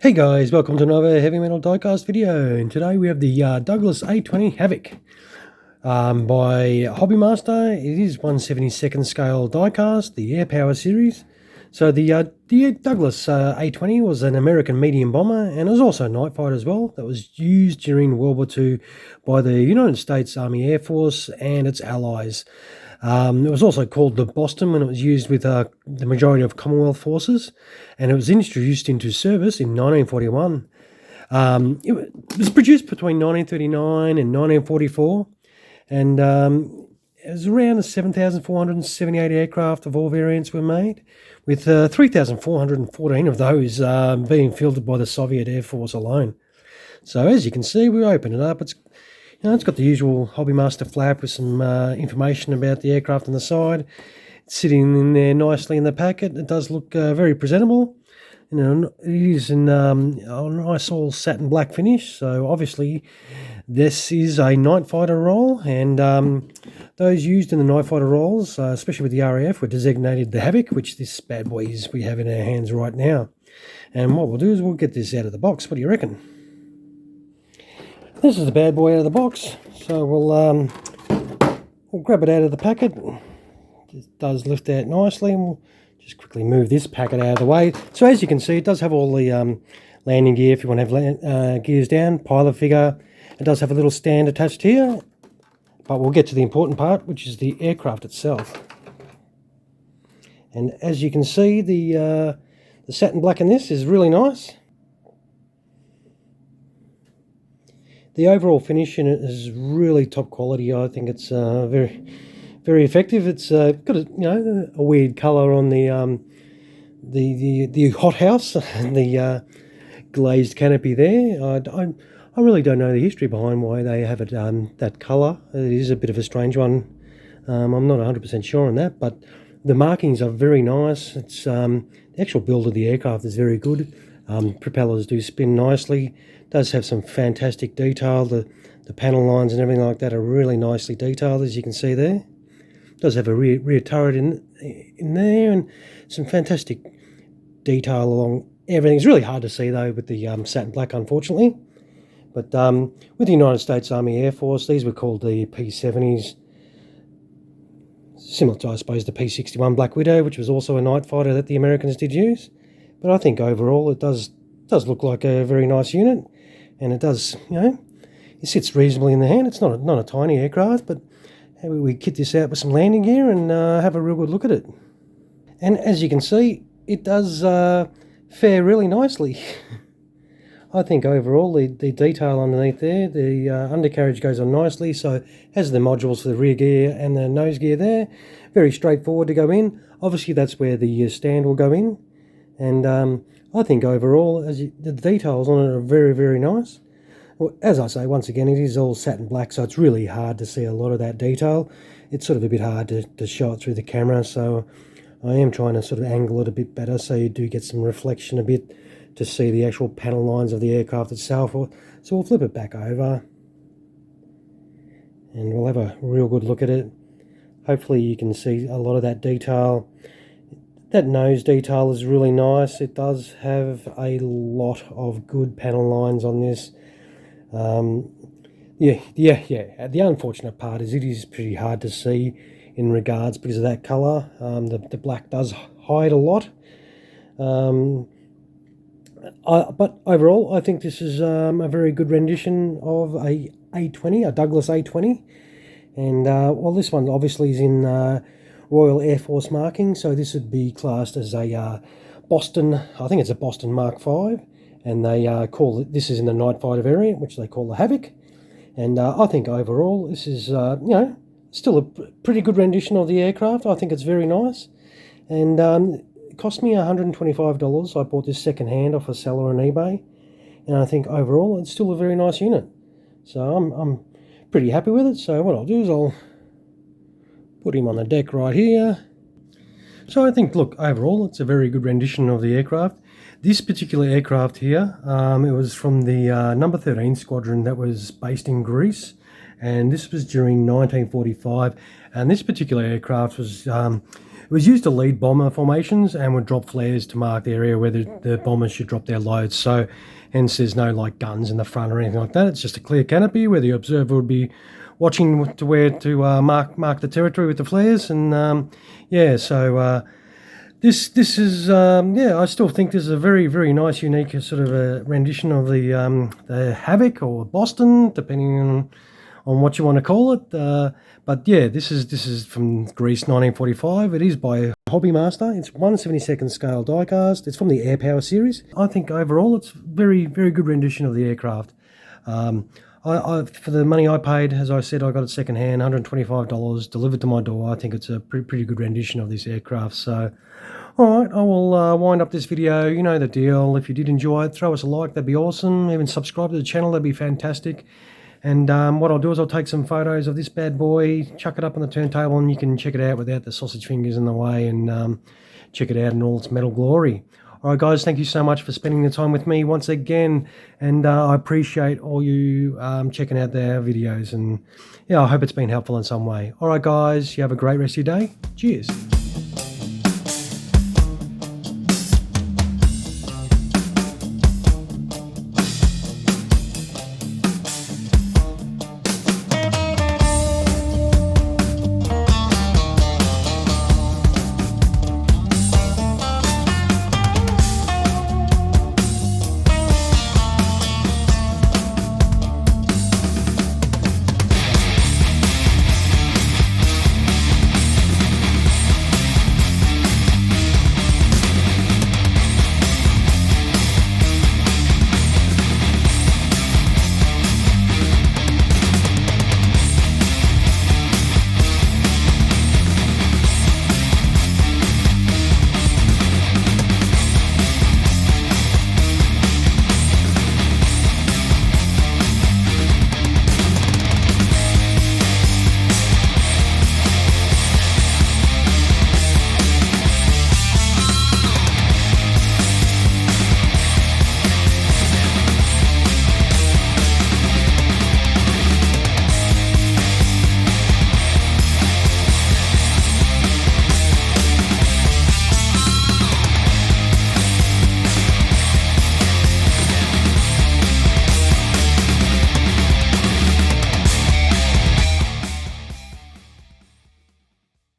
Hey guys, welcome to another heavy metal diecast video, and today we have the Douglas A-20 Havoc by Hobbymaster. It is 1/72nd scale diecast, the Air Power series. So the Douglas A-20 was an American medium bomber, and it was also a night fighter as well, that was used during World War II by the United States Army Air Force and its allies. It was also called the Boston when it was used with the majority of Commonwealth forces, and it was introduced into service in 1941. It was produced between 1939 and 1944, and it was around 7,478 aircraft of all variants were made, with 3,414 of those being fielded by the Soviet Air Force alone. So as you can see, we open it up. It's got the usual Hobbymaster flap with some information about the aircraft on the side. It's sitting in there nicely in the packet. It does look very presentable. It is in a nice all satin black finish. So obviously this is a night fighter role, and those used in the night fighter roles, especially with the RAF, were designated the Havoc, which this bad boy is we have in our hands right now. And what we'll do is we'll get this out of the box. What do you reckon? This is the bad boy out of the box, so we'll grab it out of the packet. It does lift out nicely, and we'll just quickly move this packet out of the way. So as you can see, it does have all the landing gear if you want to have gears down, pilot figure. It does have a little stand attached here, but we'll get to the important part, which is the aircraft itself. And as you can see, the satin black in this is really nice. The overall finish in it is really top quality. I think it's very, very effective. It's got a weird colour on the hothouse and the glazed canopy there. I really don't know the history behind why they have it that colour. It is a bit of a strange one. I'm not 100% sure on that, but the markings are very nice. It's the actual build of the aircraft is very good. Propellers do spin nicely. Does have some fantastic detail. The panel lines and everything like that are really nicely detailed, as you can see there. Does have a rear turret in there, and some fantastic detail along everything. It's really hard to see though with the satin black, unfortunately. But with the United States Army Air Force, these were called the P-70s. Similar to, I suppose, the P-61 Black Widow, which was also a night fighter that the Americans did use. But I think overall it does look like a very nice unit, and it does, it sits reasonably in the hand. It's not a tiny aircraft, but we kit this out with some landing gear and have a real good look at it. And as you can see, it does fare really nicely. I think overall the detail underneath there, the undercarriage goes on nicely, so it has the modules for the rear gear and the nose gear there. Very straightforward to go in. Obviously that's where the stand will go in. And I think overall, the details on it are very, very nice. Well, as I say, once again, it is all satin black, so it's really hard to see a lot of that detail. It's sort of a bit hard to show it through the camera, so I am trying to sort of angle it a bit better so you do get some reflection a bit to see the actual panel lines of the aircraft itself. So we'll flip it back over, and we'll have a real good look at it. Hopefully you can see a lot of that detail. That nose detail is really nice. It does have a lot of good panel lines on this. Yeah. The unfortunate part is it is pretty hard to see in regards because of that colour. The black does hide a lot. But overall, I think this is a very good rendition of a A-20, a Douglas A-20. And well, this one obviously is in Royal Air Force marking, so this would be classed as a Boston, I think it's a Boston Mk.V, and they call it, this is in the night fighter variant, which they call the Havoc. And I think overall this is, still a pretty good rendition of the aircraft. I think it's very nice, and it cost me $125. I bought this second hand off a seller on eBay, and I think overall it's still a very nice unit. So I'm pretty happy with it. So what I'll do is I'll put him on the deck right here. So I think, look, overall it's a very good rendition of the aircraft. This particular aircraft here, it was from the number 13 Squadron that was based in Greece, and this was during 1945. And this particular aircraft was it was used to lead bomber formations and would drop flares to mark the area where the bombers should drop their loads. So hence there's no like guns in the front or anything like that. It's just a clear canopy where the observer would be watching to where to mark the territory with the flares. And yeah, so this is yeah, I still think this is a very, very nice, unique sort of a rendition of the Havoc or Boston, depending on what you want to call it. But yeah, this is from Greece, 1945. It is by Hobby Master. It's 1/72nd scale diecast. It's from the Air Power series. I think overall it's very, very good rendition of the aircraft. For the money I paid, as I said, I got it second hand, $125 delivered to my door. I think it's a pretty good rendition of this aircraft. So, all right, I will wind up this video. You know the deal. If you did enjoy it, throw us a like. That'd be awesome. Even subscribe to the channel. That'd be fantastic. And what I'll do is I'll take some photos of this bad boy, chuck it up on the turntable, and you can check it out without the sausage fingers in the way, and check it out in all its metal glory. All right, guys, thank you so much for spending the time with me once again, and I appreciate all you checking out their videos, and yeah, I hope it's been helpful in some way. All right, guys, you have a great rest of your day. Cheers.